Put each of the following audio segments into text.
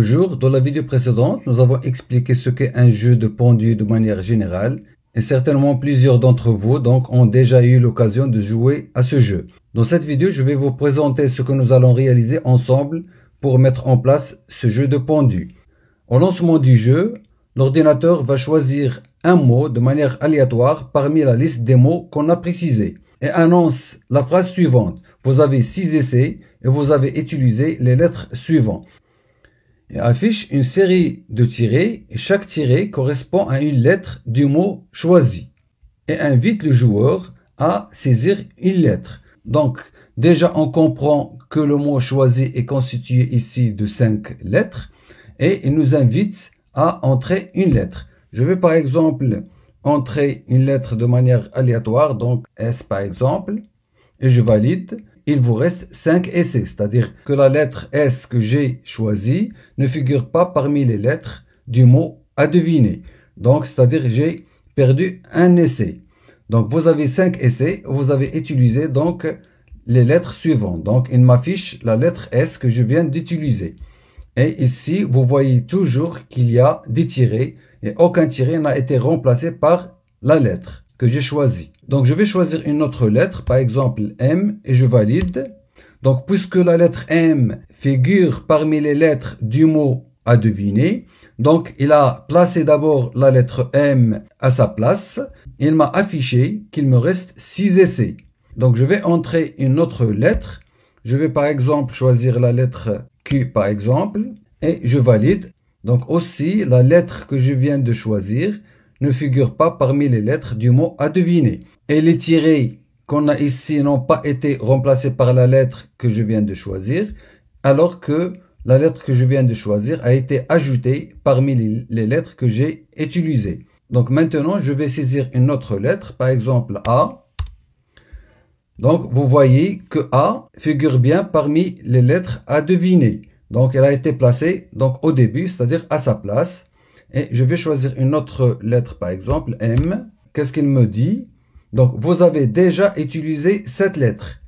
Bonjour, dans la vidéo précédente, nous avons expliqué ce qu'est un jeu de pendu de manière générale et certainement plusieurs d'entre vous ont déjà eu l'occasion de jouer à ce jeu. Dans cette vidéo, je vais vous présenter ce que nous allons réaliser ensemble pour mettre en place ce jeu de pendu. Au lancement du jeu, l'ordinateur va choisir un mot de manière aléatoire parmi la liste des mots qu'on a précisés et annonce la phrase suivante. Vous avez 6 essais et vous avez utilisé les lettres suivantes. Et affiche une série de tirets et chaque tiret correspond à une lettre du mot choisi et invite le joueur à saisir une lettre. Donc déjà on comprend que le mot choisi est constitué ici de 5 lettres et il nous invite à entrer une lettre. Je vais par exemple entrer une lettre de manière aléatoire, donc S par exemple, et je valide. Il vous reste 5 essais, c'est-à-dire que la lettre S que j'ai choisie ne figure pas parmi les lettres du mot à deviner. Donc, c'est-à-dire j'ai perdu un essai. Donc, vous avez 5 essais, vous avez utilisé donc les lettres suivantes. Donc, il m'affiche la lettre S que je viens d'utiliser. Et ici, vous voyez toujours qu'il y a des tirets et aucun tiret n'a été remplacé par la lettre que j'ai choisie. Donc, je vais choisir une autre lettre, par exemple M, et je valide. Donc, puisque la lettre M figure parmi les lettres du mot à deviner, donc il a placé d'abord la lettre M à sa place. Il m'a affiché qu'il me reste 6 essais. Donc, je vais entrer une autre lettre. Je vais par exemple choisir la lettre Q par exemple, et je valide. Donc aussi, la lettre que je viens de choisir ne figure pas parmi les lettres du mot à deviner. Et les tirets qu'on a ici n'ont pas été remplacés par la lettre que je viens de choisir, alors que la lettre que je viens de choisir a été ajoutée parmi les lettres que j'ai utilisées. Donc maintenant, je vais saisir une autre lettre, par exemple A. Donc vous voyez que A figure bien parmi les lettres à deviner. Donc elle a été placée donc au début, c'est-à-dire à sa place. Et je vais choisir une autre lettre, par exemple M. Qu'est-ce qu'il me dit? Donc vous avez déjà utilisé cette lettre.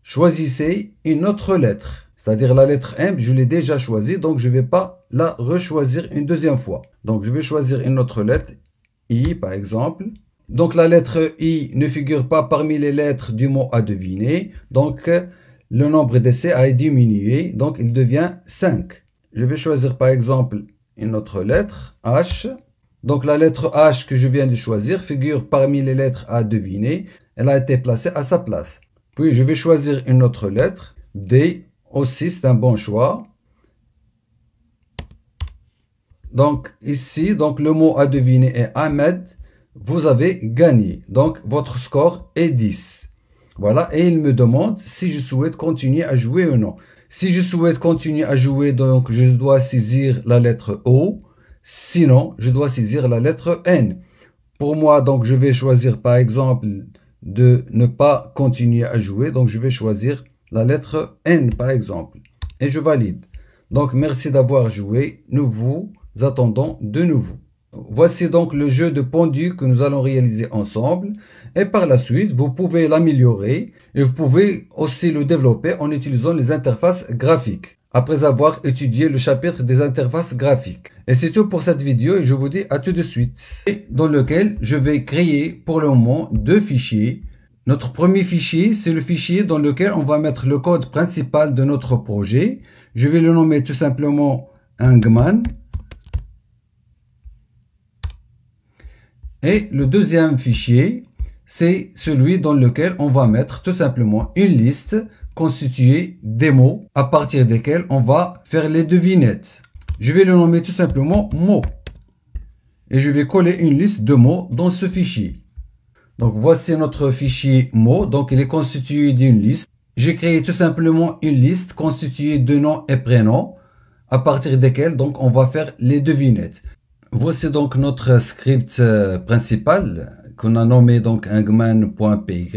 Choisissez une autre lettre. C'est-à-dire la lettre M, je l'ai déjà choisie, donc je ne vais pas la rechoisir une deuxième fois. Donc je vais choisir une autre lettre, I par exemple. Donc la lettre I ne figure pas parmi les lettres du mot à deviner. Donc le nombre d'essais a diminué. Donc il devient 5. Je vais choisir par exemple une autre lettre, H. Donc la lettre H que je viens de choisir figure parmi les lettres à deviner. Elle a été placée à sa place. Puis je vais choisir une autre lettre, D. Aussi c'est un bon choix. Donc ici, donc le mot à deviner est Ahmed. Vous avez gagné. Donc, votre score est 10. Voilà. Et il me demande si je souhaite continuer à jouer ou non. Si je souhaite continuer à jouer, donc, je dois saisir la lettre O. Sinon, je dois saisir la lettre N. Pour moi, donc, je vais choisir, par exemple, de ne pas continuer à jouer. Donc, je vais choisir la lettre N, par exemple. Et je valide. Donc, merci d'avoir joué. Nous vous attendons de nouveau. Voici donc le jeu de pendu que nous allons réaliser ensemble et par la suite vous pouvez l'améliorer et vous pouvez aussi le développer en utilisant les interfaces graphiques après avoir étudié le chapitre des interfaces graphiques. Et c'est tout pour cette vidéo et je vous dis à tout de suite. Et dans lequel je vais créer pour le moment 2 fichiers. Notre premier fichier, c'est le fichier dans lequel on va mettre le code principal de notre projet. Je vais le nommer tout simplement Hangman. Et le deuxième fichier, c'est celui dans lequel on va mettre tout simplement une liste constituée des mots à partir desquels on va faire les devinettes. Je vais le nommer tout simplement mots. Et je vais coller une liste de mots dans ce fichier. Donc voici notre fichier mots. Donc il est constitué d'une liste. J'ai créé tout simplement une liste constituée de noms et prénoms à partir desquels donc on va faire les devinettes. Voici donc notre script principal qu'on a nommé donc hangman.py.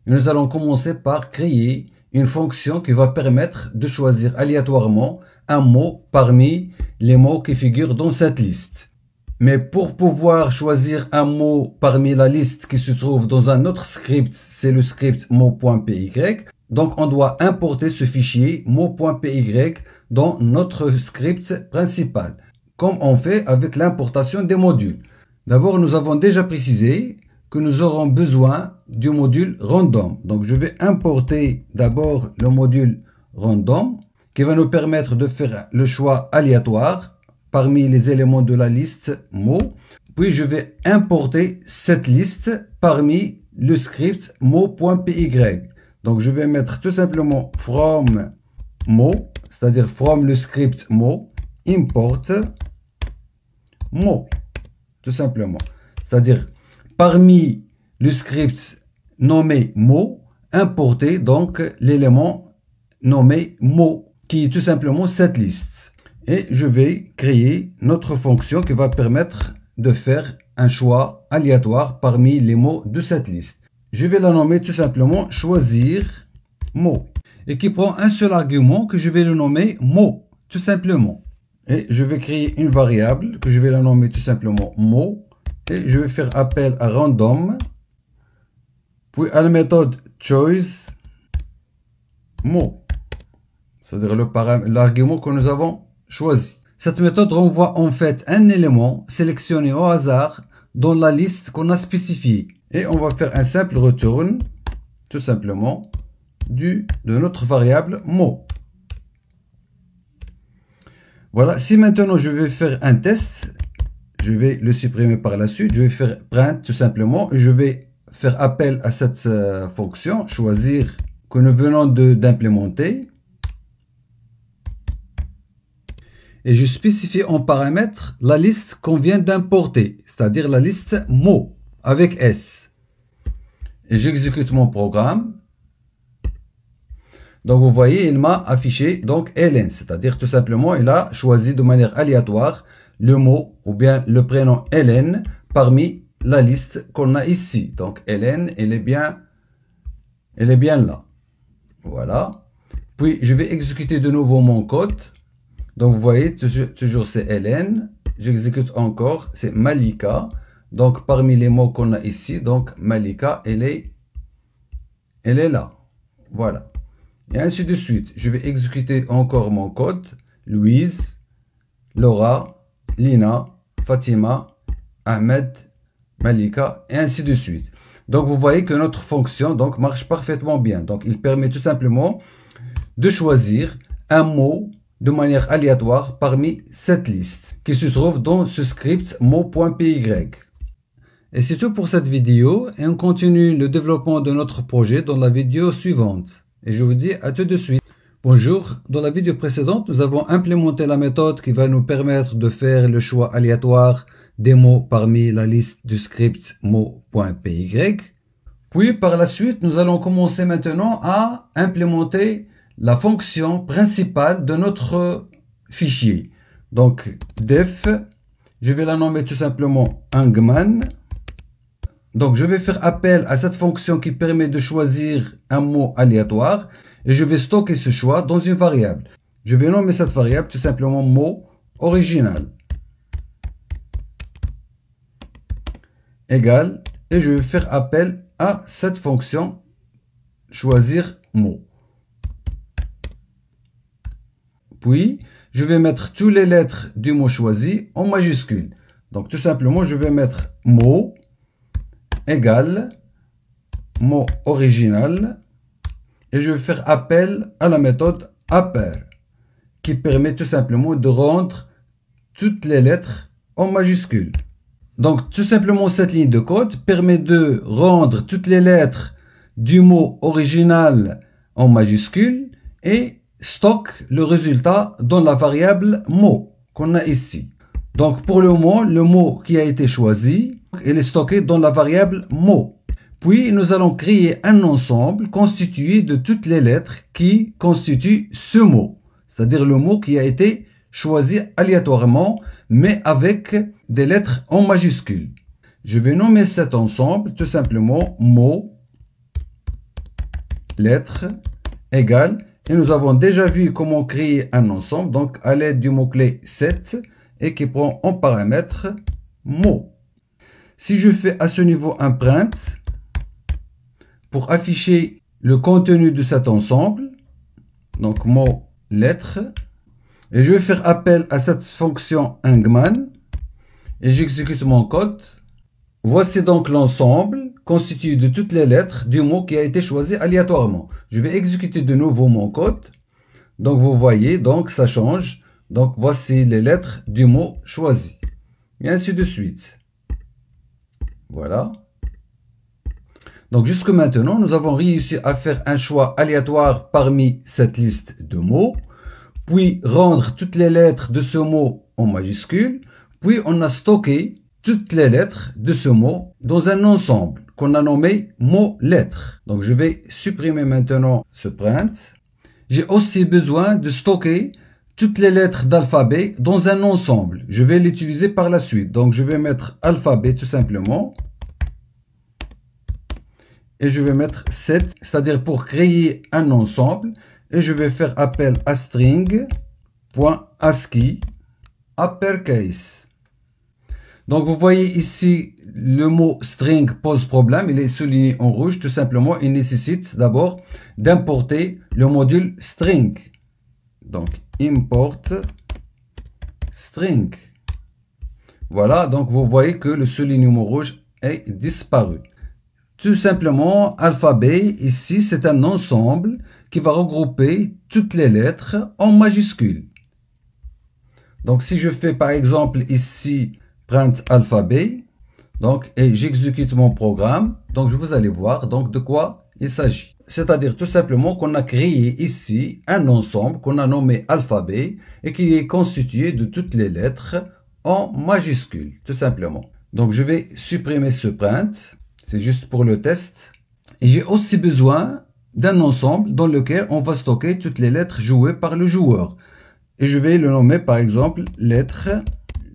Nous allons commencer par créer une fonction qui va permettre de choisir aléatoirement un mot parmi les mots qui figurent dans cette liste. Mais pour pouvoir choisir un mot parmi la liste qui se trouve dans un autre script, c'est le script mot.py, Donc, on doit importer ce fichier mot.py dans notre script principal, comme on fait avec l'importation des modules. D'abord, nous avons déjà précisé que nous aurons besoin du module random. Donc, je vais importer d'abord le module random qui va nous permettre de faire le choix aléatoire parmi les éléments de la liste mots. Puis, je vais importer cette liste parmi le script mot.py. Donc, je vais mettre tout simplement from mot, c'est-à-dire from le script mot, import mot, tout simplement. C'est-à-dire, parmi le script nommé mot, importer donc l'élément nommé mot, qui est tout simplement cette liste. Et je vais créer notre fonction qui va permettre de faire un choix aléatoire parmi les mots de cette liste. Je vais la nommer tout simplement choisir mot et qui prend un seul argument que je vais le nommer mot, tout simplement. Et je vais créer une variable que je vais la nommer tout simplement mot et je vais faire appel à random, puis à la méthode choice mot, c'est-à-dire l'argument que nous avons choisi. Cette méthode renvoie en fait un élément sélectionné au hasard dans la liste qu'on a spécifiée. Et on va faire un simple return, tout simplement, de notre variable mot. Voilà, si maintenant je vais faire un test, je vais le supprimer par la suite, je vais faire print tout simplement, et je vais faire appel à cette fonction, choisir que nous venons d'implémenter. Et je spécifie en paramètre la liste qu'on vient d'importer, c'est-à-dire la liste mots avec S. Et j'exécute mon programme. Donc vous voyez, il m'a affiché donc ln, c'est-à-dire tout simplement il a choisi de manière aléatoire le mot ou bien le prénom ln parmi la liste qu'on a ici. Donc ln, elle est bien là. Voilà. Puis je vais exécuter de nouveau mon code. Donc, vous voyez, toujours c'est ln. J'exécute encore, c'est Malika. Donc, parmi les mots qu'on a ici, donc Malika, elle est là. Voilà. Et ainsi de suite. Je vais exécuter encore mon code. Louise, Laura, Lina, Fatima, Ahmed, Malika, et ainsi de suite. Donc, vous voyez que notre fonction donc, marche parfaitement bien. Donc, il permet tout simplement de choisir un mot de manière aléatoire parmi cette liste qui se trouve dans ce script mot.py. Et c'est tout pour cette vidéo et on continue le développement de notre projet dans la vidéo suivante. Et je vous dis à tout de suite. Bonjour, dans la vidéo précédente, nous avons implémenté la méthode qui va nous permettre de faire le choix aléatoire des mots parmi la liste du script mot.py. Puis par la suite, nous allons commencer maintenant à implémenter la fonction principale de notre fichier. Donc, def, je vais la nommer tout simplement hangman. Donc, je vais faire appel à cette fonction qui permet de choisir un mot aléatoire et je vais stocker ce choix dans une variable. Je vais nommer cette variable tout simplement mot original égal et je vais faire appel à cette fonction choisir mot. Puis, je vais mettre toutes les lettres du mot choisi en majuscule. Donc, tout simplement, je vais mettre mot égal mot original et je vais faire appel à la méthode upper qui permet tout simplement de rendre toutes les lettres en majuscule. Donc, tout simplement, cette ligne de code permet de rendre toutes les lettres du mot original en majuscule et stocke le résultat dans la variable mot qu'on a ici. Donc pour le mot qui a été choisi, il est stocké dans la variable mot. Puis nous allons créer un ensemble constitué de toutes les lettres qui constituent ce mot, c'est-à-dire le mot qui a été choisi aléatoirement mais avec des lettres en majuscule. Je vais nommer cet ensemble tout simplement mot lettres égale. Et nous avons déjà vu comment créer un ensemble, donc à l'aide du mot-clé set et qui prend en paramètre mot. Si je fais à ce niveau un print, pour afficher le contenu de cet ensemble, donc mot, lettre, et je vais faire appel à cette fonction Hangman, et j'exécute mon code. Voici donc l'ensemble constitué de toutes les lettres du mot qui a été choisi aléatoirement. Je vais exécuter de nouveau mon code. Donc vous voyez, donc ça change. Donc voici les lettres du mot choisi. Et ainsi de suite. Voilà. Donc jusque maintenant, nous avons réussi à faire un choix aléatoire parmi cette liste de mots, puis rendre toutes les lettres de ce mot en majuscules, puis on a stocké toutes les lettres de ce mot dans un ensemble qu'on a nommé mot-lettre. Donc je vais supprimer maintenant ce print. J'ai aussi besoin de stocker toutes les lettres d'alphabet dans un ensemble. Je vais l'utiliser par la suite. Donc je vais mettre alphabet tout simplement. Et je vais mettre 7, c'est-à-dire pour créer un ensemble. Et je vais faire appel à string.ascii uppercase. Donc vous voyez ici, le mot string pose problème. Il est souligné en rouge. Tout simplement, il nécessite d'abord d'importer le module string. Donc import string. Voilà, donc vous voyez que le soulignement rouge est disparu. Tout simplement, alphabet, ici, c'est un ensemble qui va regrouper toutes les lettres en majuscules. Donc, si je fais par exemple ici, print alphabet, donc, et j'exécute mon programme, donc vous allez voir donc de quoi il s'agit. C'est-à-dire tout simplement qu'on a créé ici un ensemble qu'on a nommé alphabet et qui est constitué de toutes les lettres en majuscules, tout simplement. Donc, je vais supprimer ce print. C'est juste pour le test. Et j'ai aussi besoin d'un ensemble dans lequel on va stocker toutes les lettres jouées par le joueur. Et je vais le nommer par exemple lettres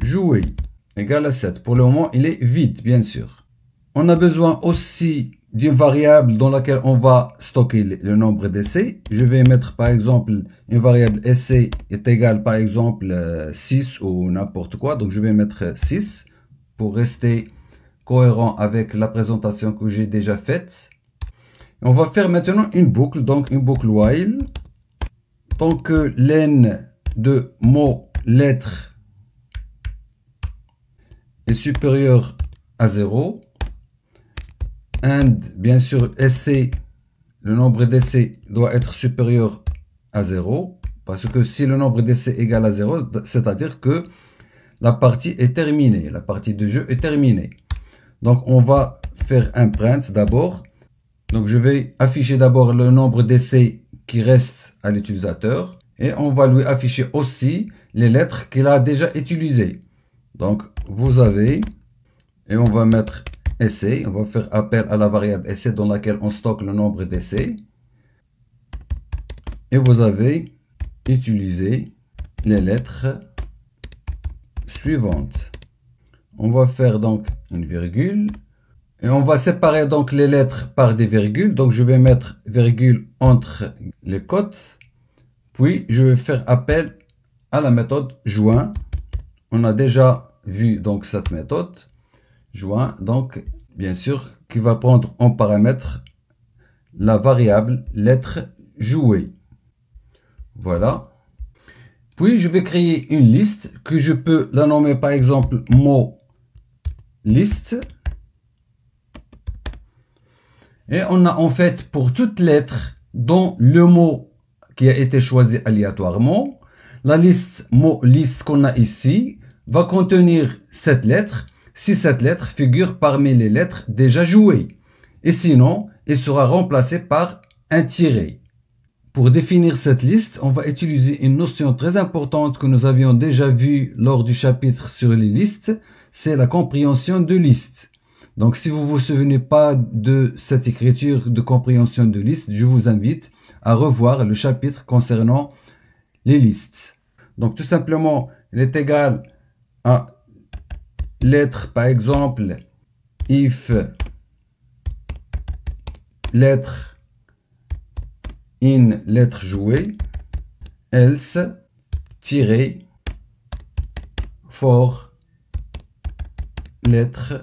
jouées égale à 7. Pour le moment, il est vide, bien sûr. On a besoin aussi d'une variable dans laquelle on va stocker le nombre d'essais. Je vais mettre par exemple une variable essai est égale par exemple 6 ou n'importe quoi. Donc je vais mettre 6 pour rester cohérent avec la présentation que j'ai déjà faite. On va faire maintenant une boucle, donc une boucle while. Tant que len de mot lettre est supérieur à 0, and bien sûr essai, le nombre d'essais doit être supérieur à 0, parce que si le nombre d'essais est égal à 0, c'est-à-dire que la partie est terminée, la partie de jeu est terminée. Donc, on va faire un print d'abord. Donc, je vais afficher d'abord le nombre d'essais qui reste à l'utilisateur. Et on va lui afficher aussi les lettres qu'il a déjà utilisées. Donc, vous avez, et on va mettre essai. On va faire appel à la variable essai dans laquelle on stocke le nombre d'essais. Et vous avez utilisé les lettres suivantes. On va faire donc une virgule et on va séparer donc les lettres par des virgules. Donc je vais mettre virgule entre les cotes. Puis je vais faire appel à la méthode join. On a déjà vu donc cette méthode join, donc bien sûr qui va prendre en paramètre la variable lettre jouée. Voilà. Puis je vais créer une liste que je peux la nommer par exemple mot liste. Et on a en fait pour toute lettre dans le mot qui a été choisi aléatoirement, la liste mot liste qu'on a ici va contenir cette lettre si cette lettre figure parmi les lettres déjà jouées. Et sinon, elle sera remplacée par un tiret. Pour définir cette liste, on va utiliser une notion très importante que nous avions déjà vue lors du chapitre sur les listes, c'est la compréhension de liste. Donc si vous ne vous souvenez pas de cette écriture de compréhension de liste, je vous invite à revoir le chapitre concernant les listes. Donc tout simplement, il est égal à lettre, par exemple, if lettre in lettre jouée, else for lettre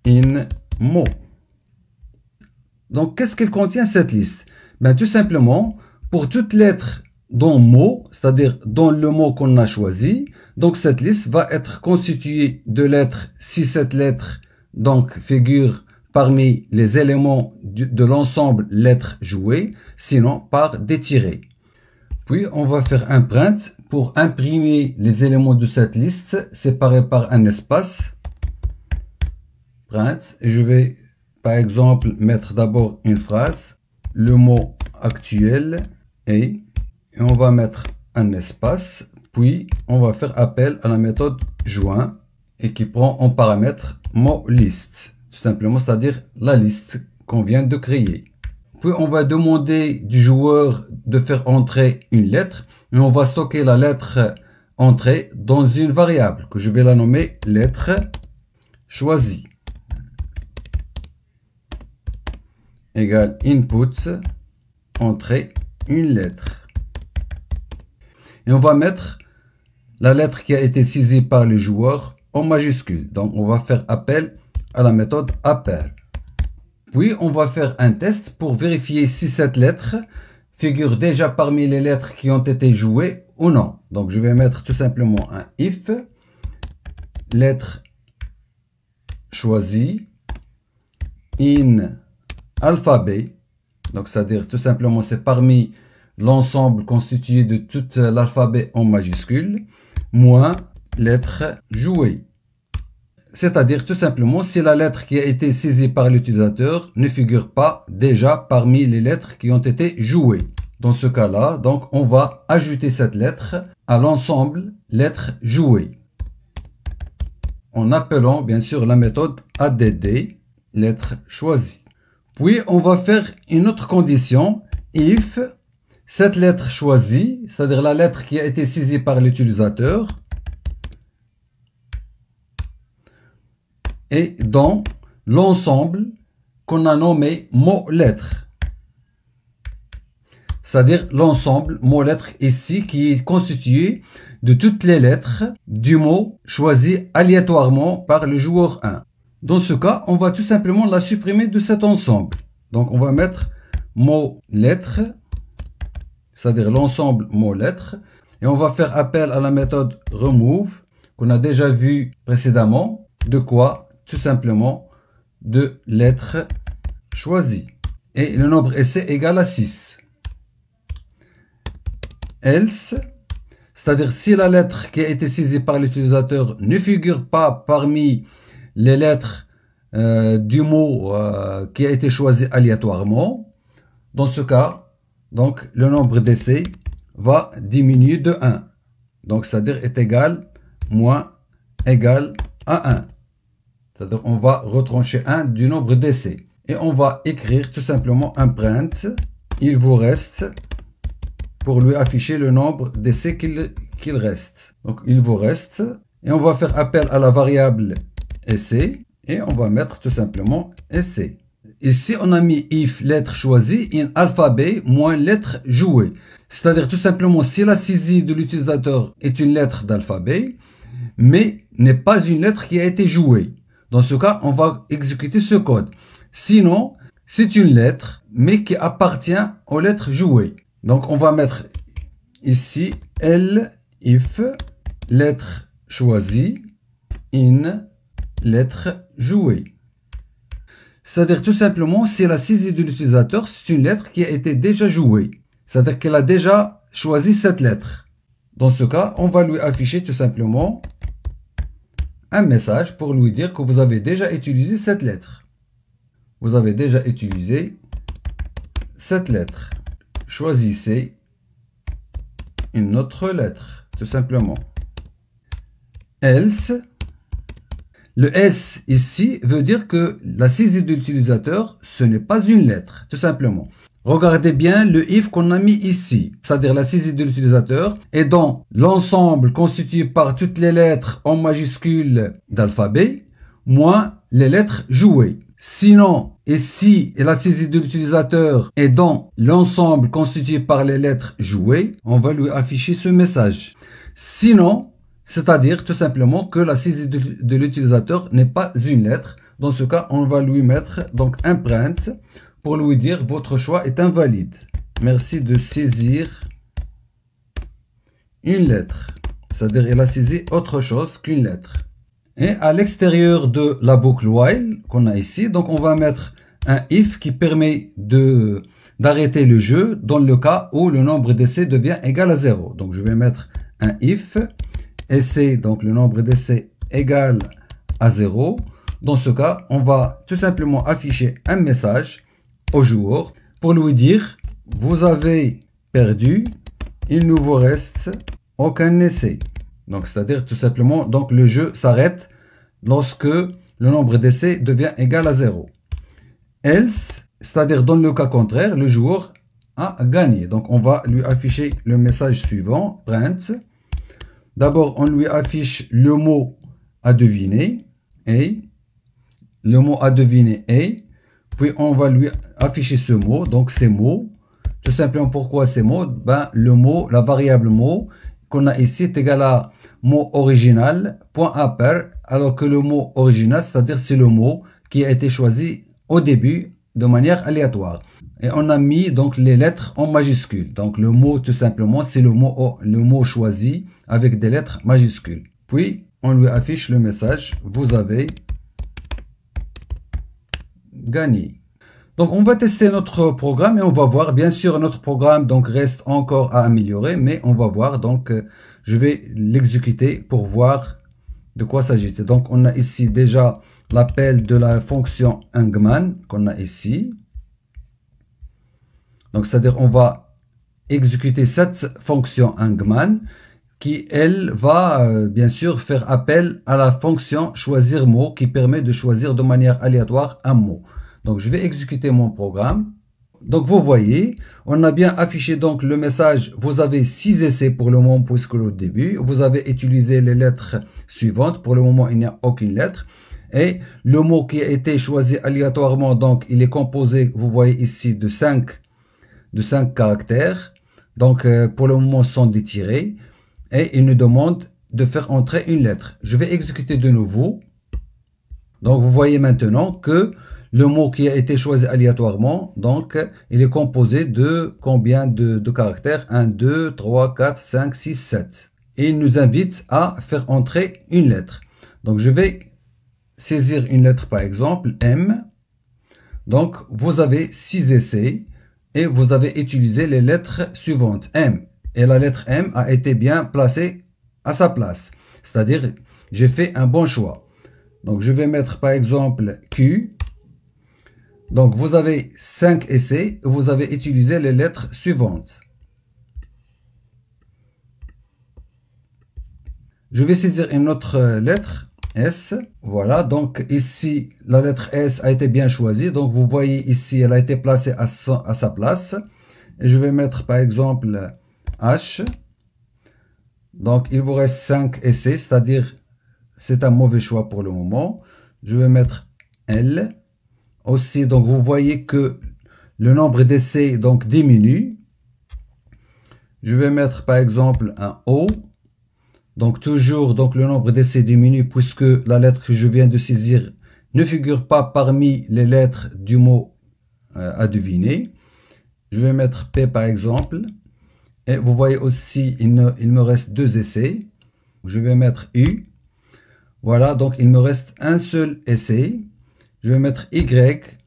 in mot. Donc, qu'est-ce qu'elle contient cette liste? Ben, tout simplement, pour toute lettre dans mot, c'est-à-dire dans le mot qu'on a choisi, donc cette liste va être constituée de lettres si cette lettre donc figure parmi les éléments de l'ensemble lettres jouées, sinon par des tirets. Puis on va faire un print pour imprimer les éléments de cette liste séparés par un espace. Print, et je vais par exemple mettre d'abord une phrase, le mot actuel et on va mettre un espace, puis on va faire appel à la méthode join et qui prend en paramètre mot liste, tout simplement, c'est-à-dire la liste qu'on vient de créer. Puis on va demander du joueur de faire entrer une lettre et on va stocker la lettre entrée dans une variable que je vais la nommer lettre choisie égale input entrer une lettre. Et on va mettre la lettre qui a été saisie par le joueur en majuscule. Donc on va faire appel à la méthode appel. Puis on va faire un test pour vérifier si cette lettre figure déjà parmi les lettres qui ont été jouées ou non. Donc je vais mettre tout simplement un if lettre choisie in alphabet. Donc c'est-à-dire tout simplement c'est parmi l'ensemble constitué de tout l'alphabet en majuscule moins lettre jouée. C'est-à-dire tout simplement si la lettre qui a été saisie par l'utilisateur ne figure pas déjà parmi les lettres qui ont été jouées. Dans ce cas-là, donc on va ajouter cette lettre à l'ensemble lettres jouées en appelant bien sûr la méthode add lettre choisie. Puis on va faire une autre condition if cette lettre choisie, c'est-à-dire la lettre qui a été saisie par l'utilisateur, et dans l'ensemble qu'on a nommé mot-lettre. C'est-à-dire l'ensemble mot-lettre ici qui est constitué de toutes les lettres du mot choisi aléatoirement par le joueur 1. Dans ce cas, on va tout simplement la supprimer de cet ensemble. Donc on va mettre mot-lettre, c'est-à-dire l'ensemble mot-lettre, et on va faire appel à la méthode remove qu'on a déjà vu précédemment. De quoi? Tout simplement de lettres choisies. Et le nombre essai égale à 6. Else, c'est-à-dire si la lettre qui a été saisie par l'utilisateur ne figure pas parmi les lettres du mot qui a été choisi aléatoirement, dans ce cas, donc le nombre d'essais va diminuer de 1. Donc c'est-à-dire est égal moins égal à 1. C'est-à-dire on va retrancher 1 du nombre d'essais. Et on va écrire tout simplement un print. Il vous reste pour lui afficher le nombre d'essais qu'il reste. Donc il vous reste. Et on va faire appel à la variable essai. Et on va mettre tout simplement essai. Ici on a mis if lettre choisie in alphabet moins lettre jouée. C'est-à-dire tout simplement si la saisie de l'utilisateur est une lettre d'alphabet, mais n'est pas une lettre qui a été jouée. Dans ce cas, on va exécuter ce code. Sinon, c'est une lettre, mais qui appartient aux lettres jouées. Donc, on va mettre ici L if lettre choisie in lettre jouée. C'est-à-dire tout simplement, si la saisie de l'utilisateur, c'est une lettre qui a été déjà jouée. C'est-à-dire qu'elle a déjà choisi cette lettre. Dans ce cas, on va lui afficher tout simplement un message pour lui dire que vous avez déjà utilisé cette lettre. Vous avez déjà utilisé cette lettre. Choisissez une autre lettre, tout simplement. Else. Le else ici veut dire que la saisie de l'utilisateur, ce n'est pas une lettre, tout simplement. Regardez bien le if qu'on a mis ici, c'est-à-dire la saisie de l'utilisateur est dans l'ensemble constitué par toutes les lettres en majuscule d'alphabet, moins les lettres jouées. Sinon, et si la saisie de l'utilisateur est dans l'ensemble constitué par les lettres jouées, on va lui afficher ce message. Sinon, c'est-à-dire tout simplement que la saisie de l'utilisateur n'est pas une lettre. Dans ce cas, on va lui mettre donc un print pour lui dire votre choix est invalide. Merci de saisir une lettre. C'est-à-dire il a saisi autre chose qu'une lettre. Et à l'extérieur de la boucle while qu'on a ici, donc on va mettre un if qui permet d'arrêter le jeu dans le cas où le nombre d'essais devient égal à 0. Donc je vais mettre un if essai, donc le nombre d'essais égal à 0. Dans ce cas, on va tout simplement afficher un message au joueur pour lui dire vous avez perdu, il ne vous reste aucun essai. Donc c'est-à-dire tout simplement, donc le jeu s'arrête lorsque le nombre d'essais devient égal à 0. Else, c'est-à-dire dans le cas contraire, le joueur a gagné. Donc on va lui afficher le message suivant, print. D'abord on lui affiche le mot à deviner, et le mot à deviner est, puis on va lui afficher ce mot, donc ces mots. Tout simplement pourquoi ces mots? Ben, le mot, la variable mot qu'on a ici est égal à mot original, point à pair, alors que le mot original, c'est-à-dire c'est le mot qui a été choisi au début de manière aléatoire. Et on a mis donc les lettres en majuscules. Donc le mot tout simplement c'est le mot choisi avec des lettres majuscules. Puis on lui affiche le message, vous avez gagné. Donc on va tester notre programme et on va voir, bien sûr notre programme donc reste encore à améliorer, mais on va voir, donc je vais l'exécuter pour voir de quoi s'agit-il. Donc on a ici déjà l'appel de la fonction hangman qu'on a ici. Donc c'est-à-dire on va exécuter cette fonction hangman qui elle va bien sûr faire appel à la fonction choisir mot qui permet de choisir de manière aléatoire un mot. Donc je vais exécuter mon programme. Donc vous voyez, on a bien affiché donc le message, vous avez 6 essais pour le moment puisque au début, vous avez utilisé les lettres suivantes, pour le moment il n'y a aucune lettre. Et le mot qui a été choisi aléatoirement, donc il est composé, vous voyez ici, de 5 caractères. Donc pour le moment sont des tirés. Et il nous demande de faire entrer une lettre. Je vais exécuter de nouveau. Donc vous voyez maintenant que le mot qui a été choisi aléatoirement, donc il est composé de combien de caractères? 1, 2, 3, 4, 5, 6, 7. Et il nous invite à faire entrer une lettre. Donc je vais saisir une lettre par exemple, M. Donc vous avez 6 essais et vous avez utilisé les lettres suivantes, M. Et la lettre M a été bien placée à sa place. C'est-à-dire, j'ai fait un bon choix. Donc, je vais mettre par exemple Q. Donc, vous avez 5 essais. Vous avez utilisé les lettres suivantes. Je vais saisir une autre lettre, S. Voilà, donc ici, la lettre S a été bien choisie. Donc, vous voyez ici, elle a été placée à sa place. Et je vais mettre par exemple H. Donc il vous reste 5 essais, c'est-à-dire c'est un mauvais choix pour le moment. Je vais mettre L. Aussi, donc vous voyez que le nombre d'essais donc diminue. Je vais mettre par exemple un O. Donc toujours donc le nombre d'essais diminue puisque la lettre que je viens de saisir ne figure pas parmi les lettres du mot à deviner. Je vais mettre P par exemple. Et vous voyez aussi, il me reste 2 essais. Je vais mettre U. Voilà, donc il me reste un seul essai. Je vais mettre Y.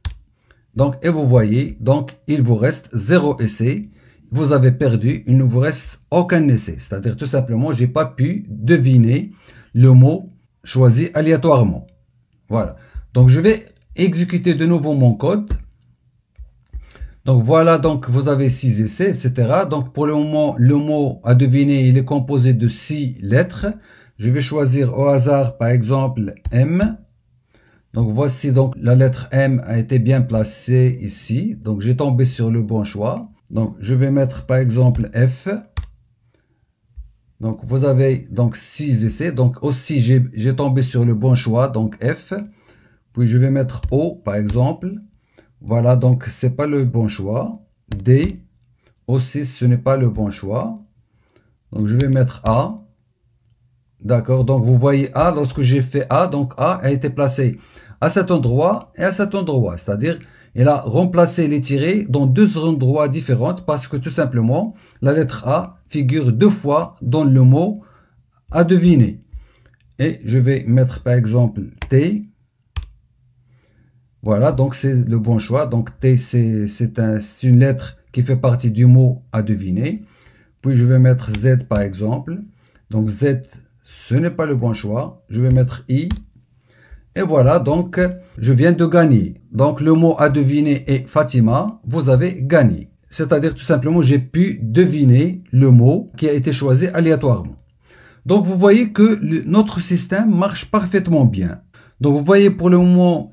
Donc, et vous voyez, donc il vous reste 0 essai. Vous avez perdu, il ne vous reste aucun essai. C'est-à-dire tout simplement, j'ai pas pu deviner le mot choisi aléatoirement. Voilà. Donc je vais exécuter de nouveau mon code. Donc voilà, donc vous avez 6 essais, etc. Donc pour le moment, le mot à deviner, il est composé de 6 lettres. Je vais choisir au hasard, par exemple, M. Donc voici, donc la lettre M a été bien placée ici. Donc j'ai tombé sur le bon choix. Donc je vais mettre par exemple F. Donc vous avez donc 6 essais. Donc aussi j'ai tombé sur le bon choix, donc F. Puis je vais mettre O par exemple. Voilà, donc c'est pas le bon choix. D, aussi ce n'est pas le bon choix. Donc je vais mettre A. D'accord, donc vous voyez A, lorsque j'ai fait A, donc A a été placé à cet endroit et à cet endroit. C'est-à-dire, il a remplacé les tirets dans deux endroits différents parce que tout simplement, la lettre A figure deux fois dans le mot à deviner. Et je vais mettre par exemple T. Voilà, donc c'est le bon choix. Donc T, c'est une lettre qui fait partie du mot à deviner. Puis je vais mettre Z par exemple. Donc Z, ce n'est pas le bon choix. Je vais mettre I. Et voilà, donc je viens de gagner. Donc le mot à deviner est Fatima. Vous avez gagné. C'est-à-dire tout simplement, j'ai pu deviner le mot qui a été choisi aléatoirement. Donc vous voyez que notre système marche parfaitement bien. Donc vous voyez pour le moment,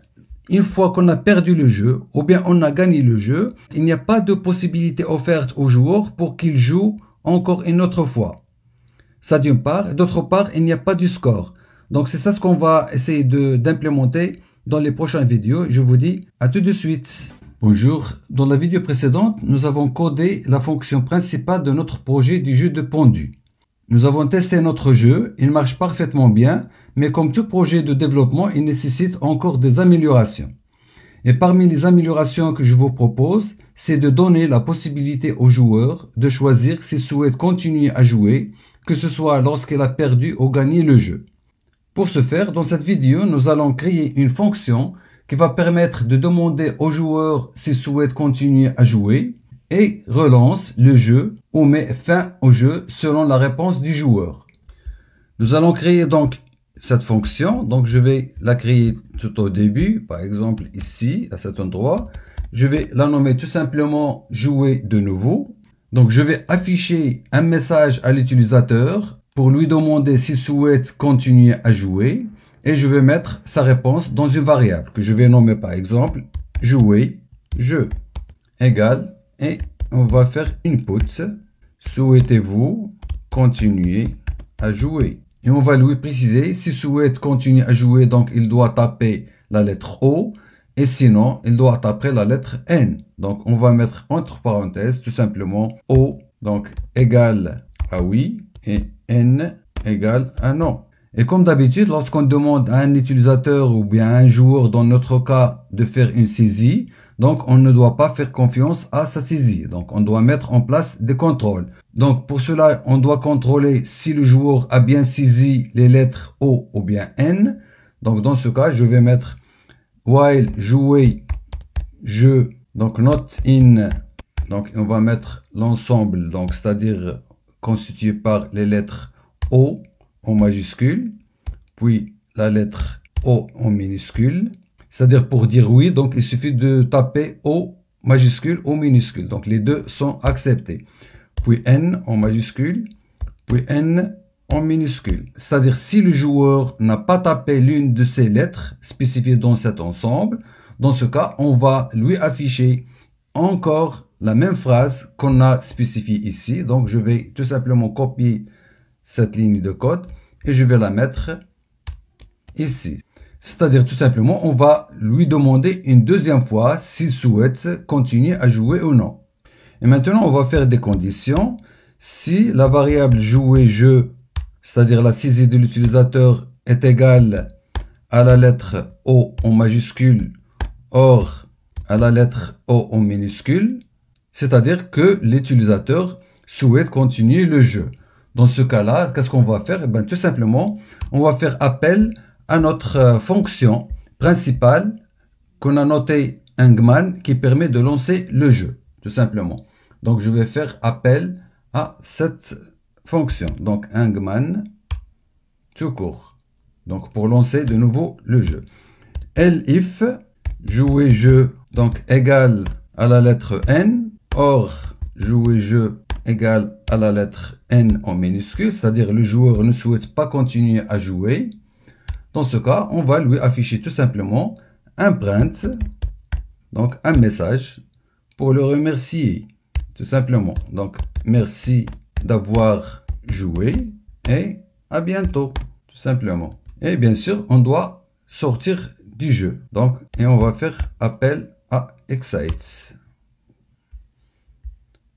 une fois qu'on a perdu le jeu, ou bien on a gagné le jeu, il n'y a pas de possibilité offerte aux joueurs pour qu'ils jouent encore une autre fois. Ça d'une part, et d'autre part, il n'y a pas du score. Donc c'est ça ce qu'on va essayer d'implémenter dans les prochaines vidéos. Je vous dis à tout de suite. Bonjour, dans la vidéo précédente, nous avons codé la fonction principale de notre projet du jeu de pendu. Nous avons testé notre jeu, il marche parfaitement bien, mais comme tout projet de développement, il nécessite encore des améliorations. Et parmi les améliorations que je vous propose, c'est de donner la possibilité aux joueurs de choisir s'ils souhaitent continuer à jouer, que ce soit lorsqu'il a perdu ou gagné le jeu. Pour ce faire, dans cette vidéo, nous allons créer une fonction qui va permettre de demander aux joueurs s'ils souhaitent continuer à jouer, et relance le jeu ou met fin au jeu selon la réponse du joueur. Nous allons créer donc cette fonction. Donc je vais la créer tout au début, par exemple ici, à cet endroit. Je vais la nommer tout simplement jouer de nouveau. Donc je vais afficher un message à l'utilisateur pour lui demander s'il souhaite continuer à jouer. Et je vais mettre sa réponse dans une variable que je vais nommer par exemple jouer, jeu égale. Et on va faire input. Souhaitez-vous continuer à jouer? Et on va lui préciser s'il souhaite continuer à jouer, donc il doit taper la lettre O. Et sinon, il doit taper la lettre N. Donc on va mettre entre parenthèses tout simplement O donc égale à oui et N égale à non. Et comme d'habitude, lorsqu'on demande à un utilisateur ou bien à un joueur, dans notre cas, de faire une saisie, donc on ne doit pas faire confiance à sa saisie. Donc on doit mettre en place des contrôles. Donc pour cela, on doit contrôler si le joueur a bien saisi les lettres O ou bien N. Donc dans ce cas, je vais mettre while jouer jeu, donc not in. Donc on va mettre l'ensemble, donc c'est-à-dire constitué par les lettres O en majuscule, puis la lettre O en minuscule. C'est-à-dire pour dire oui, donc il suffit de taper O majuscule ou minuscule. Donc les deux sont acceptés. Puis N en majuscule, puis N en minuscule. C'est-à-dire si le joueur n'a pas tapé l'une de ces lettres spécifiées dans cet ensemble, dans ce cas, on va lui afficher encore la même phrase qu'on a spécifiée ici. Donc je vais tout simplement copier cette ligne de code et je vais la mettre ici. C'est-à-dire tout simplement, on va lui demander une deuxième fois s'il souhaite continuer à jouer ou non. Et maintenant, on va faire des conditions. Si la variable jouer jeu, c'est-à-dire la saisie de l'utilisateur, est égale à la lettre O en majuscule, or à la lettre O en minuscule, c'est-à-dire que l'utilisateur souhaite continuer le jeu. Dans ce cas-là, qu'est-ce qu'on va faire? Eh bien, tout simplement, on va faire appel à notre fonction principale qu'on a notée Hangman qui permet de lancer le jeu, tout simplement. Donc, je vais faire appel à cette fonction. Donc, Hangman, tout court. Donc, pour lancer de nouveau le jeu. Elif, jouer jeu, donc égal à la lettre N, or jouer jeu égale à la lettre N en minuscule, c'est-à-dire le joueur ne souhaite pas continuer à jouer. Dans ce cas, on va lui afficher tout simplement un print, donc un message pour le remercier, tout simplement. Donc, merci d'avoir joué et à bientôt, tout simplement. Et bien sûr, on doit sortir du jeu. Donc, et on va faire appel à Excite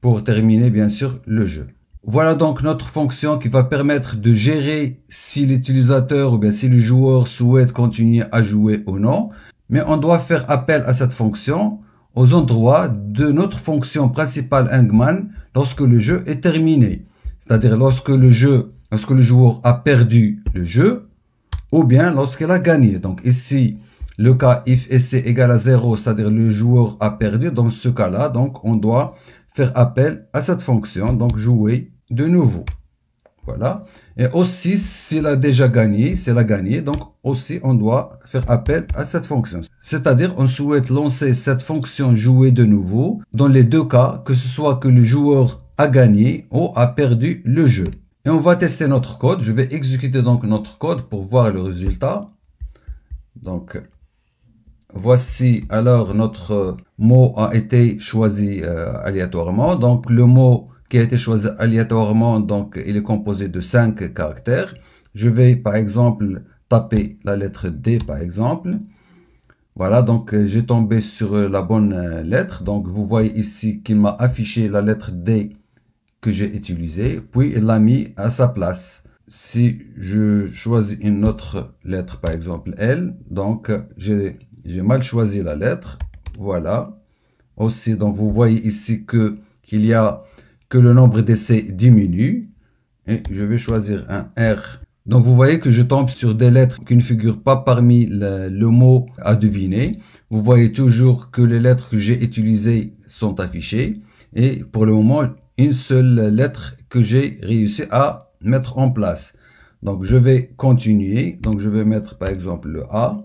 pour terminer bien sûr le jeu. Voilà donc notre fonction qui va permettre de gérer si l'utilisateur ou bien si le joueur souhaite continuer à jouer ou non. Mais on doit faire appel à cette fonction aux endroits de notre fonction principale Hangman lorsque le jeu est terminé. C'est-à-dire lorsque le joueur a perdu le jeu ou bien lorsqu'il a gagné. Donc ici, le cas if SC égale à 0, c'est-à-dire le joueur a perdu. Dans ce cas-là, donc on doit faire appel à cette fonction, donc jouer de nouveau. Voilà. Et aussi, s'il a déjà gagné, donc aussi on doit faire appel à cette fonction. C'est-à-dire, on souhaite lancer cette fonction jouer de nouveau dans les deux cas, que ce soit que le joueur a gagné ou a perdu le jeu. Et on va tester notre code. Je vais exécuter donc notre code pour voir le résultat. Donc, voici alors notre mot a été choisi aléatoirement. Donc, le mot qui a été choisi aléatoirement, donc il est composé de 5 caractères. Je vais par exemple taper la lettre D par exemple. Voilà, donc j'ai tombé sur la bonne lettre. Donc vous voyez ici qu'il m'a affiché la lettre D que j'ai utilisée, puis il l'a mis à sa place. Si je choisis une autre lettre, par exemple L, donc j'ai mal choisi la lettre. Voilà. Aussi, donc vous voyez ici qu'il y a que le nombre d'essais diminue, et je vais choisir un R. Donc vous voyez que je tombe sur des lettres qui ne figurent pas parmi le mot à deviner. Vous voyez toujours que les lettres que j'ai utilisées sont affichées, et pour le moment une seule lettre que j'ai réussi à mettre en place. Donc je vais continuer, donc je vais mettre par exemple le A,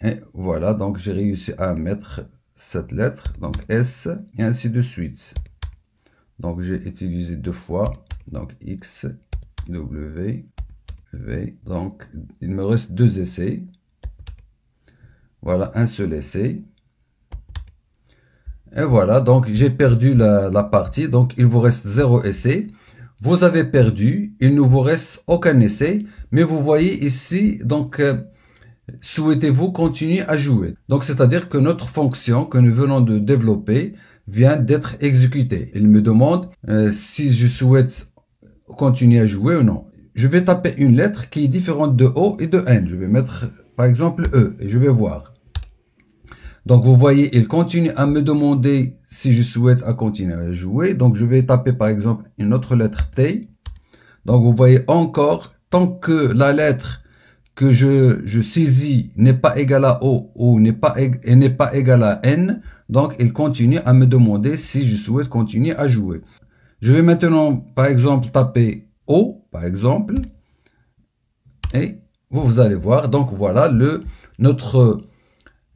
et voilà, donc j'ai réussi à mettre cette lettre, donc S, et ainsi de suite. Donc j'ai utilisé deux fois, donc X, W, V. Donc il me reste 2 essais. Voilà, un seul essai. Et voilà, donc j'ai perdu la partie, donc il vous reste 0 essai. Vous avez perdu, il ne vous reste aucun essai, mais vous voyez ici, donc souhaitez-vous continuer à jouer? Donc c'est-à-dire que notre fonction que nous venons de développer vient d'être exécuté. Il me demande si je souhaite continuer à jouer ou non. Je vais taper une lettre qui est différente de O et de N. Je vais mettre par exemple E et je vais voir. Donc vous voyez, il continue à me demander si je souhaite à continuer à jouer. Donc je vais taper par exemple une autre lettre T. Donc vous voyez encore, tant que la lettre que je saisis n'est pas égale à O ou n'est pas égale à N, donc il continue à me demander si je souhaite continuer à jouer. Je vais maintenant par exemple taper O par exemple, et vous allez voir, donc voilà, notre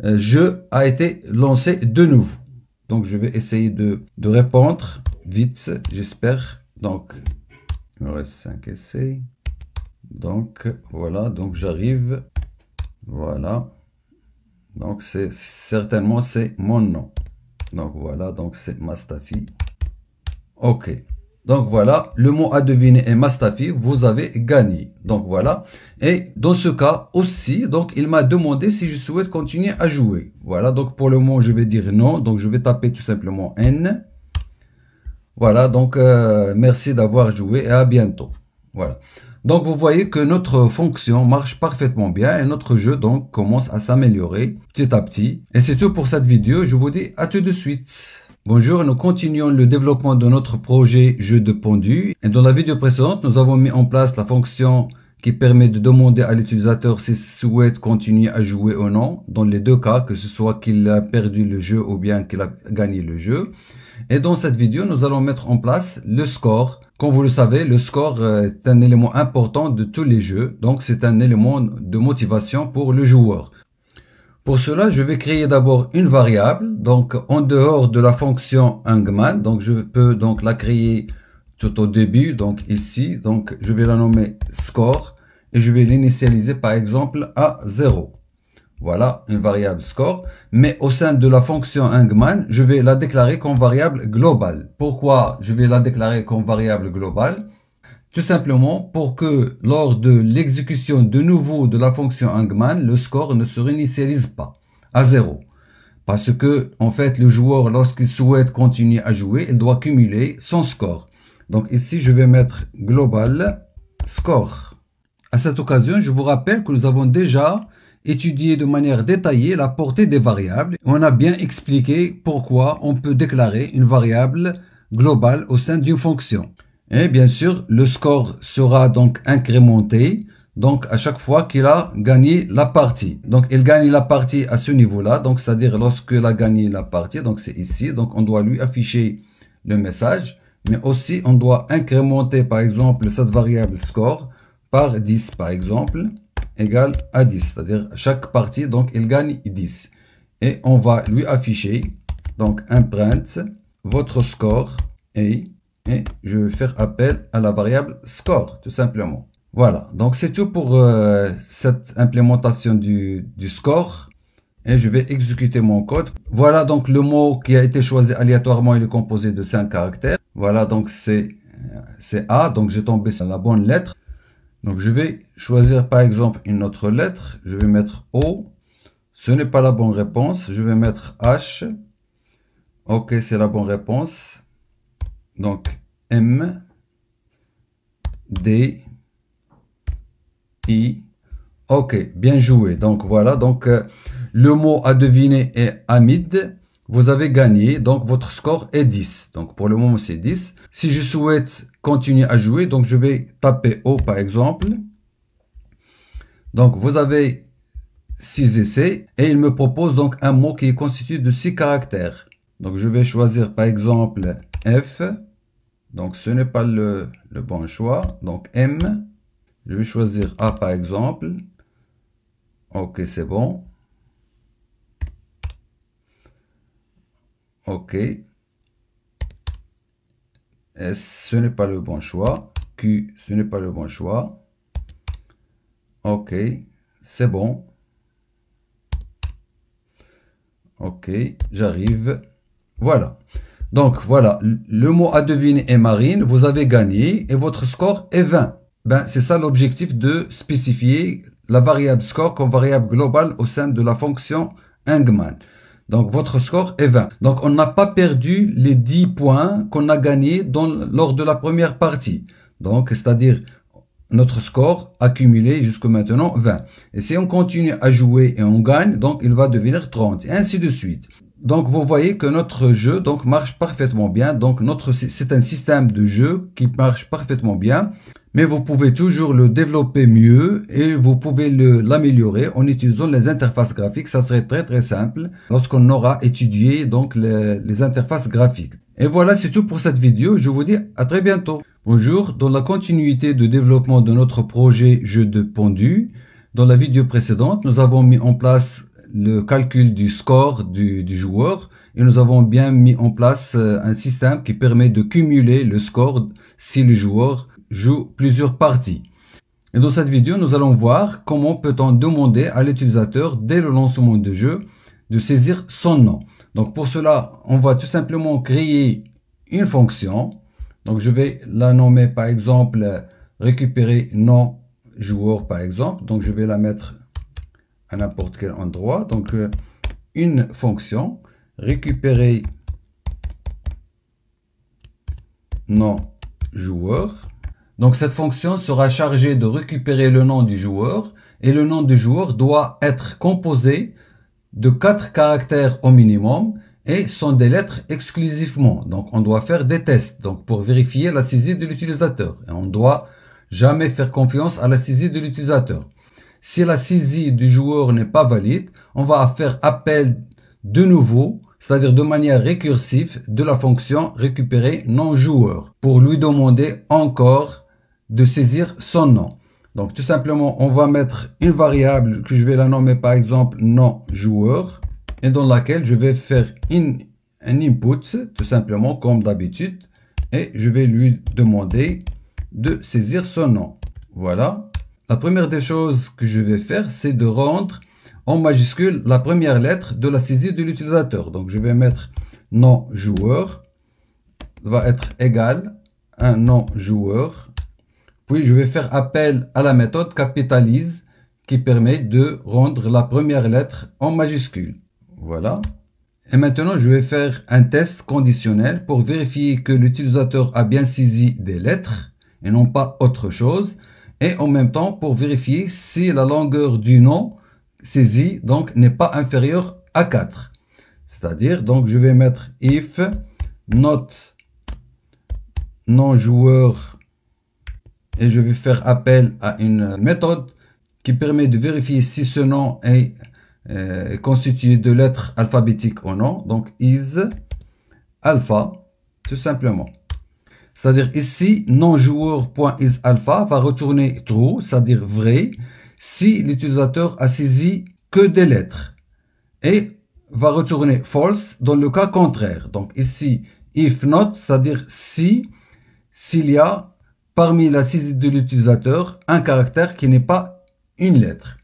jeu a été lancé de nouveau. Donc je vais essayer de répondre vite, j'espère. Donc il me reste 5 essais. Donc voilà, donc j'arrive, voilà, donc certainement c'est mon nom, donc voilà, donc c'est Mastafi. Ok, donc voilà, le mot à deviner est Mastafi, vous avez gagné. Donc voilà, et dans ce cas aussi, donc il m'a demandé si je souhaite continuer à jouer. Voilà, donc pour le moment je vais dire non, donc je vais taper tout simplement N. Voilà, donc merci d'avoir joué et à bientôt. Voilà. Donc vous voyez que notre fonction marche parfaitement bien et notre jeu donc commence à s'améliorer petit à petit. Et c'est tout pour cette vidéo, je vous dis à tout de suite. Bonjour, nous continuons le développement de notre projet jeu de pendu. Et dans la vidéo précédente, nous avons mis en place la fonction qui permet de demander à l'utilisateur s'il souhaite continuer à jouer ou non, dans les deux cas, que ce soit qu'il a perdu le jeu ou bien qu'il a gagné le jeu. Et dans cette vidéo, nous allons mettre en place le score. Comme vous le savez, le score est un élément important de tous les jeux. Donc, c'est un élément de motivation pour le joueur. Pour cela, je vais créer d'abord une variable. Donc, en dehors de la fonction Hangman. Donc, je peux donc la créer tout au début. Donc, ici. Donc, je vais la nommer score. Et je vais l'initialiser par exemple à 0. Voilà, une variable score. Mais au sein de la fonction Hangman, je vais la déclarer comme variable globale. Pourquoi je vais la déclarer comme variable globale? Tout simplement pour que lors de l'exécution de nouveau de la fonction Hangman, le score ne se réinitialise pas à 0. Parce que, en fait, le joueur, lorsqu'il souhaite continuer à jouer, il doit cumuler son score. Donc ici, je vais mettre global score. À cette occasion, je vous rappelle que nous avons déjà étudié de manière détaillée la portée des variables. On a bien expliqué pourquoi on peut déclarer une variable globale au sein d'une fonction. Et bien sûr, le score sera donc incrémenté donc à chaque fois qu'il a gagné la partie. Donc il gagne la partie à ce niveau-là, donc c'est-à-dire lorsqu'il a gagné la partie, donc c'est ici, donc on doit lui afficher le message, mais aussi on doit incrémenter par exemple cette variable score par 10 par exemple, égale à 10, c'est-à-dire chaque partie donc il gagne 10. Et on va lui afficher donc un print votre score et je vais faire appel à la variable score tout simplement. Voilà, donc c'est tout pour cette implémentation du score. Et je vais exécuter mon code. Voilà donc le mot qui a été choisi aléatoirement, il est composé de 5 caractères. Voilà donc c'est A, donc j'ai tombé sur la bonne lettre. Donc je vais choisir par exemple une autre lettre. Je vais mettre O. Ce n'est pas la bonne réponse. Je vais mettre H. Ok, c'est la bonne réponse. Donc M, D, I. Ok, bien joué. Donc voilà, donc le mot à deviner est Hamid. Vous avez gagné, donc votre score est 10. Donc pour le moment c'est 10. Si je souhaite continuer à jouer, donc je vais taper O par exemple. Donc vous avez 6 essais et il me propose donc un mot qui est constitué de 6 caractères. Donc je vais choisir par exemple F. Donc ce n'est pas le bon choix. Donc M. Je vais choisir A par exemple. Ok, c'est bon. Ok. S, ce n'est pas le bon choix. Q, ce n'est pas le bon choix. Ok, c'est bon. Ok, j'arrive. Voilà. Donc, voilà. Le mot à deviner est Marine. Vous avez gagné et votre score est 20. Ben, c'est ça l'objectif de spécifier la variable score comme variable globale au sein de la fonction Hangman. Donc, votre score est 20. Donc, on n'a pas perdu les 10 points qu'on a gagnés lors de la première partie. Donc, c'est-à-dire, notre score accumulé jusqu'à maintenant 20. Et si on continue à jouer et on gagne, donc il va devenir 30, et ainsi de suite. Donc, vous voyez que notre jeu donc marche parfaitement bien. Donc, c'est un système de jeu qui marche parfaitement bien. Mais vous pouvez toujours le développer mieux et vous pouvez l'améliorer en utilisant les interfaces graphiques. Ça serait très simple lorsqu'on aura étudié donc les interfaces graphiques. Et voilà, c'est tout pour cette vidéo. Je vous dis à très bientôt. Bonjour, dans la continuité de développement de notre projet jeu de pendu, dans la vidéo précédente, nous avons mis en place le calcul du score du joueur et nous avons bien mis en place un système qui permet de cumuler le score si le joueur joue plusieurs parties. Et dans cette vidéo, nous allons voir comment peut-on demander à l'utilisateur dès le lancement du jeu de saisir son nom. Donc pour cela, on va tout simplement créer une fonction. Donc je vais la nommer par exemple récupérer nom joueur par exemple. Donc je vais la mettre à n'importe quel endroit. Donc une fonction récupérer nom joueur. Donc cette fonction sera chargée de récupérer le nom du joueur et le nom du joueur doit être composé de 4 caractères au minimum et sont des lettres exclusivement. Donc on doit faire des tests donc pour vérifier la saisie de l'utilisateur. Et on ne doit jamais faire confiance à la saisie de l'utilisateur. Si la saisie du joueur n'est pas valide, on va faire appel de nouveau, c'est-à-dire de manière récursive, de la fonction récupérer nom joueur pour lui demander encore de saisir son nom. Donc tout simplement, on va mettre une variable que je vais la nommer par exemple nom joueur et dans laquelle je vais faire un input tout simplement comme d'habitude et je vais lui demander de saisir son nom. Voilà. La première des choses que je vais faire, c'est de rendre en majuscule la première lettre de la saisie de l'utilisateur. Donc je vais mettre nom joueur va être égal à un nom joueur. Puis je vais faire appel à la méthode capitalise qui permet de rendre la première lettre en majuscule. Voilà. Et maintenant, je vais faire un test conditionnel pour vérifier que l'utilisateur a bien saisi des lettres et non pas autre chose. Et en même temps, pour vérifier si la longueur du nom saisi donc n'est pas inférieur à 4. C'est-à-dire, donc je vais mettre if not non-joueur et je vais faire appel à une méthode qui permet de vérifier si ce nom est constitué de lettres alphabétiques ou non. Donc is alpha, tout simplement. C'est-à-dire ici, non-joueur.isAlpha va retourner true, c'est-à-dire vrai, si l'utilisateur a saisi que des lettres. Et va retourner false dans le cas contraire. Donc ici, if not, c'est-à-dire si, s'il y a parmi la saisie de l'utilisateur un caractère qui n'est pas une lettre.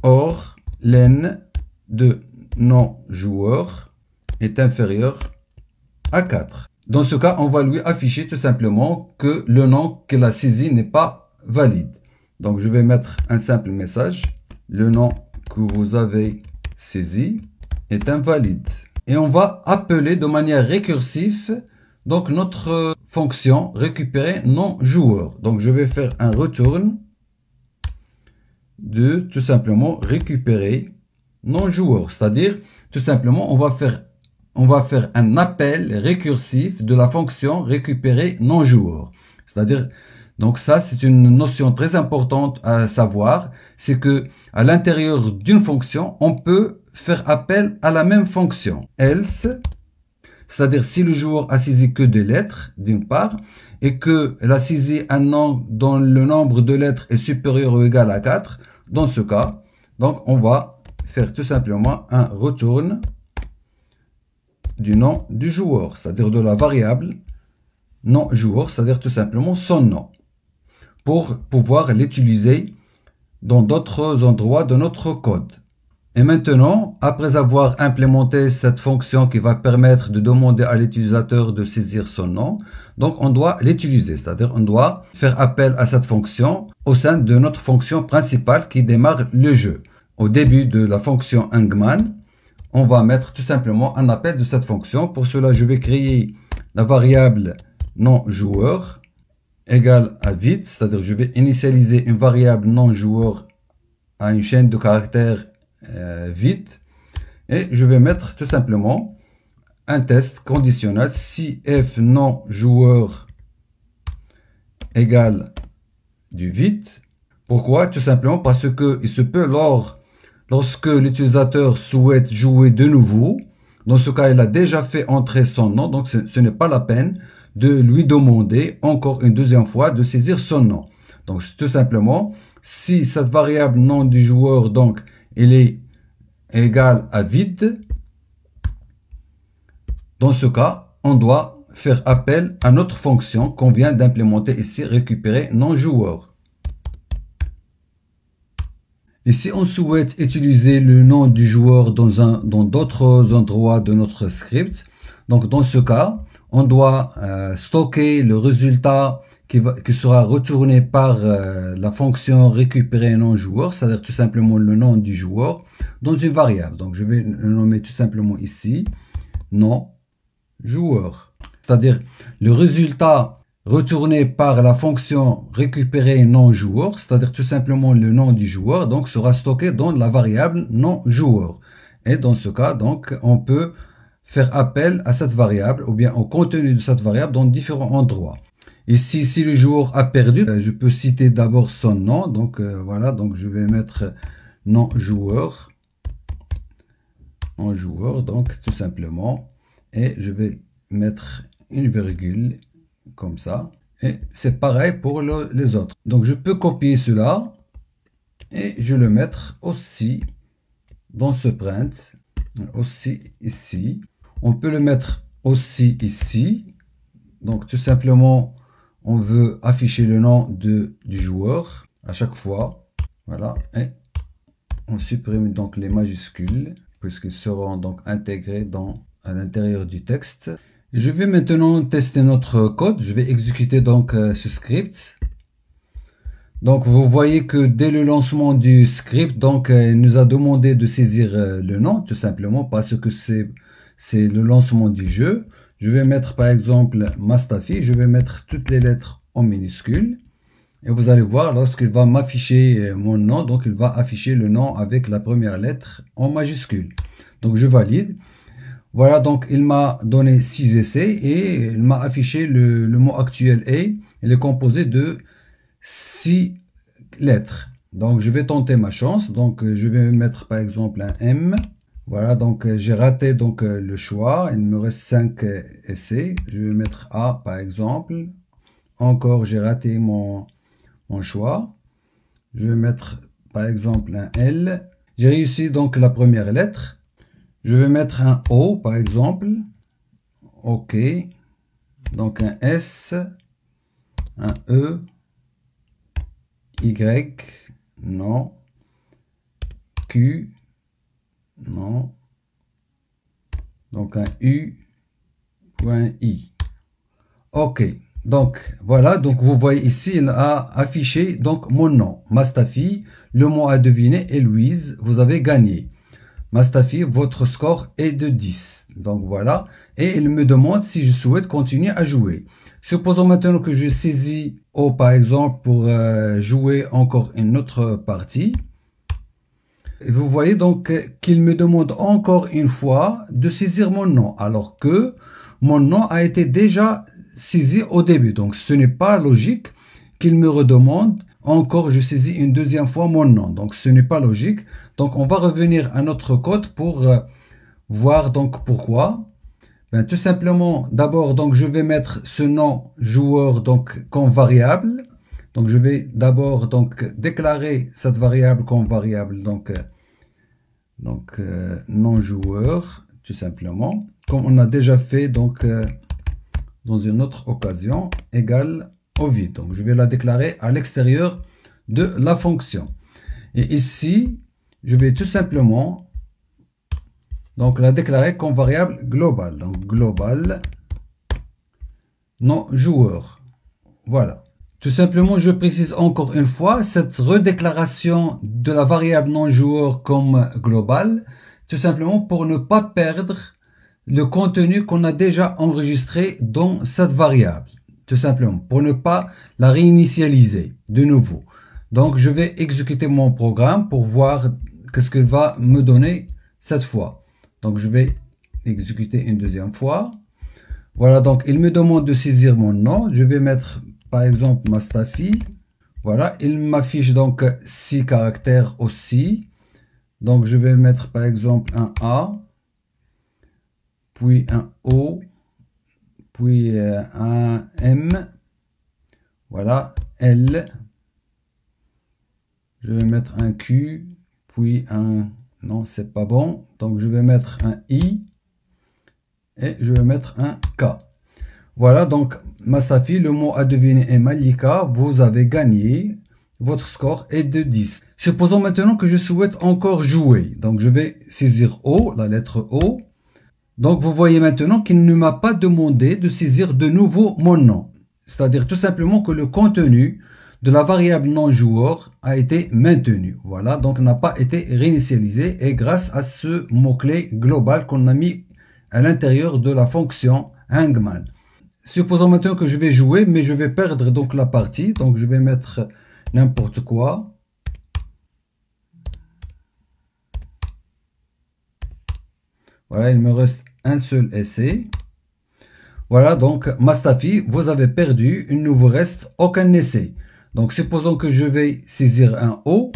Or, len de non-joueur est inférieur à 4. Dans ce cas, on va lui afficher tout simplement que le nom qu'il a saisi n'est pas valide. Donc, je vais mettre un simple message. Le nom que vous avez saisi est invalide. Et on va appeler de manière récursive donc notre fonction récupérer non-joueur. Donc, je vais faire un return de tout simplement récupérer non-joueur. C'est-à-dire, tout simplement, on va faire un appel récursif de la fonction récupérer non-joueur. C'est-à-dire, donc ça, c'est une notion très importante à savoir. C'est que à l'intérieur d'une fonction, on peut faire appel à la même fonction. Else, c'est-à-dire si le joueur a saisi que des lettres, d'une part, et que elle a saisi un nom dont le nombre de lettres est supérieur ou égal à 4, dans ce cas, donc on va faire tout simplement un return du nom du joueur, c'est-à-dire de la variable non joueur, c'est-à-dire tout simplement son nom, pour pouvoir l'utiliser dans d'autres endroits de notre code. Et maintenant, après avoir implémenté cette fonction qui va permettre de demander à l'utilisateur de saisir son nom, donc on doit l'utiliser, c'est-à-dire on doit faire appel à cette fonction au sein de notre fonction principale qui démarre le jeu. Au début de la fonction hangman, on va mettre tout simplement un appel de cette fonction. Pour cela, je vais créer la variable non joueur égale à vide, c'est-à-dire je vais initialiser une variable non joueur à une chaîne de caractères vide, et je vais mettre tout simplement un test conditionnel si f non joueur égale du vide. Pourquoi? Tout simplement parce que il se peut lorsque l'utilisateur souhaite jouer de nouveau, dans ce cas il a déjà fait entrer son nom, donc ce n'est pas la peine de lui demander encore une deuxième fois de saisir son nom. Donc tout simplement, si cette variable nom du joueur donc il est égal à vide, dans ce cas, on doit faire appel à notre fonction qu'on vient d'implémenter ici, récupérer non joueur. Et si on souhaite utiliser le nom du joueur dans d'autres endroits de notre script, donc dans ce cas, on doit stocker le résultat qui sera retourné par la fonction récupérer non joueur, c'est-à-dire tout simplement le nom du joueur, dans une variable. Donc je vais le nommer tout simplement ici, non joueur. C'est-à-dire le résultat retourné par la fonction récupérer non joueur, c'est-à-dire tout simplement le nom du joueur, donc sera stocké dans la variable non joueur. Et dans ce cas, donc, on peut faire appel à cette variable ou bien au contenu de cette variable dans différents endroits. Ici, si le joueur a perdu, je peux citer d'abord son nom. Donc voilà, donc je vais mettre non joueur, donc tout simplement, et je vais mettre une virgule comme ça. Et c'est pareil pour les autres. Donc je peux copier cela et je le mettre aussi dans ce print, aussi ici. On peut le mettre aussi ici. Donc tout simplement, on veut afficher le nom du joueur à chaque fois. Voilà. Et on supprime donc les majuscules puisqu'ils seront donc intégrés à l'intérieur du texte. Je vais maintenant tester notre code. Je vais exécuter donc ce script. Donc vous voyez que dès le lancement du script, donc il nous a demandé de saisir le nom tout simplement parce que c'est le lancement du jeu. Je vais mettre par exemple Mastafi, je vais mettre toutes les lettres en minuscules. Et vous allez voir, lorsqu'il va m'afficher mon nom, donc il va afficher le nom avec la première lettre en majuscule. Donc je valide. Voilà, donc il m'a donné 6 essais et il m'a affiché le mot actuel A. Il est composé de 6 lettres. Donc je vais tenter ma chance. Donc je vais mettre par exemple un M. Voilà, donc j'ai raté donc le choix. Il me reste 5 essais. Je vais mettre A par exemple. Encore j'ai raté mon choix. Je vais mettre par exemple un L. J'ai réussi donc la première lettre. Je vais mettre un O par exemple. OK. Donc un S, un E, Y, non, Q, non. Donc un U ou un I. OK. Donc voilà, donc vous voyez ici, il a affiché donc mon nom, Mastafi. Le mot à deviner est Louise. Vous avez gagné. Mastafi, votre score est de 10. Donc voilà. Et il me demande si je souhaite continuer à jouer. Supposons maintenant que je saisis O par exemple pour jouer encore une autre partie. Et vous voyez donc qu'il me demande encore une fois de saisir mon nom. Alors que mon nom a été déjà saisi au début. Donc ce n'est pas logique qu'il me redemande encore, je saisis une deuxième fois mon nom. Donc ce n'est pas logique. Donc on va revenir à notre code pour voir donc pourquoi. Ben, tout simplement, d'abord donc je vais mettre ce nom joueur donc comme variable. Donc je vais d'abord donc déclarer cette variable comme variable donc non joueur tout simplement, comme on a déjà fait donc dans une autre occasion, égale au vide. Donc je vais la déclarer à l'extérieur de la fonction. Et ici, je vais tout simplement donc la déclarer comme variable globale. Donc global non joueur. Voilà. Tout simplement, je précise encore une fois, cette redéclaration de la variable non joueur comme globale, tout simplement pour ne pas perdre le contenu qu'on a déjà enregistré dans cette variable. Tout simplement, pour ne pas la réinitialiser de nouveau. Donc, je vais exécuter mon programme pour voir qu'est-ce qu'il va me donner cette fois. Donc, je vais exécuter une deuxième fois. Voilà, donc il me demande de saisir mon nom. Je vais mettre, par exemple, Mastafi. Voilà, il m'affiche donc 6 caractères aussi. Donc, je vais mettre, par exemple, un A, puis un O, puis un M, voilà, L, je vais mettre un Q, puis un, non, c'est pas bon, donc je vais mettre un I, et je vais mettre un K. Voilà, donc, Mastafi, le mot à deviner est Malika, vous avez gagné, votre score est de 10. Supposons maintenant que je souhaite encore jouer, donc je vais saisir O, la lettre O. Donc, vous voyez maintenant qu'il ne m'a pas demandé de saisir de nouveau mon nom. C'est-à-dire tout simplement que le contenu de la variable non joueur a été maintenu. Voilà, donc n'a pas été réinitialisé et grâce à ce mot-clé global qu'on a mis à l'intérieur de la fonction hangman. Supposons maintenant que je vais jouer, mais je vais perdre donc la partie. Donc, je vais mettre n'importe quoi. Voilà, il me reste un seul essai. Voilà, donc Mastafi, vous avez perdu, il ne vous reste aucun essai. Donc supposons que je vais saisir un O.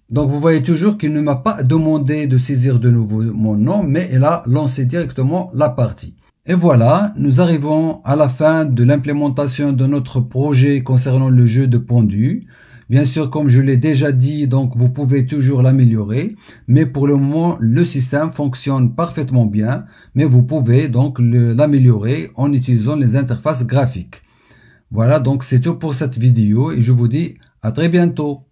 Donc vous voyez toujours qu'il ne m'a pas demandé de saisir de nouveau mon nom, mais il a lancé directement la partie. Et voilà, nous arrivons à la fin de l'implémentation de notre projet concernant le jeu de pendu. Bien sûr, comme je l'ai déjà dit, donc vous pouvez toujours l'améliorer. Mais pour le moment, le système fonctionne parfaitement bien. Mais vous pouvez donc l'améliorer en utilisant les interfaces graphiques. Voilà, donc c'est tout pour cette vidéo et je vous dis à très bientôt.